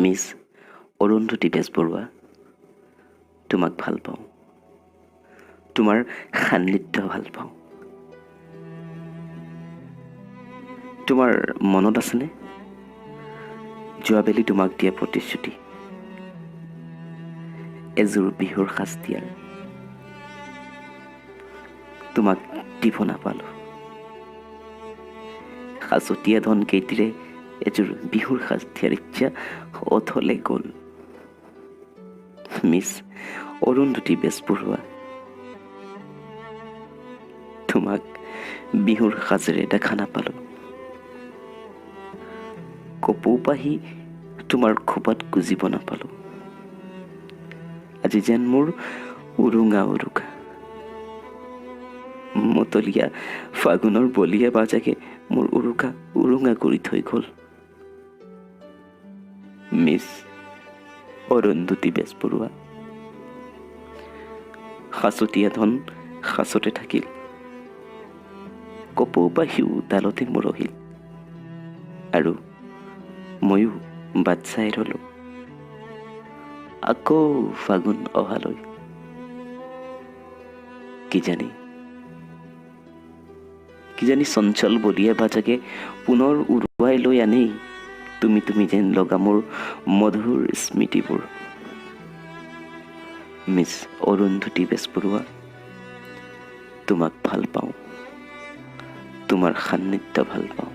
Miss Arundhati Bezbaroa, তোমাক ভাল পাওঁ। তোমাৰ সান্নিধ্য ভাল পাওঁ। তোমাৰ মনত আছেনে যোৱাবেলি তোমাক দিয়া প্ৰতিশ্ৰুতি? এযোৰ বিহুৰ সাজ দিয়াৰ তোমাক দিব নাপালোঁ। সাজতীয়া ধন কেইটিৰে এযোৰ বিহুৰ সাজ দিয়াৰ ইচ্ছা অথলে গ'ল। মিছ অৰুন্ধতী বেজবৰুৱা, তোমাক বিহুৰ সাজেৰে দেখা নাপালোঁ। কপৌ পাহি তোমাৰ খোপাত গুজিব নাপালোঁ। আজি যেন মোৰ উৰুঙা উৰুকা, মতলীয়া ফাগুনৰ বলিয়া বাজাকে মোৰ উৰুকা উৰুঙা কৰি থৈ গ'ল। মিছ অৰুন্ধতী বেজবৰুৱা, সাঁচতীয়া ধন সাঁচতে থাকিল, কপৌ পাহিও ডালতে মৰহিল, আৰু ময়ো বাট চাই ৰলোঁ আকৌ ফাগুন অহালৈ। কিজানি চঞ্চল বলিয়া বাজাকে পুনৰ উৰুৱাই লৈ আনেই তুমি যেন লগা মোৰ মধুৰ স্মৃতিবোৰ। মিছ অৰুন্ধতী বেজবৰুৱা, তোমাক ভাল পাওঁ। তোমাৰ সান্নিধ্য ভাল পাওঁ।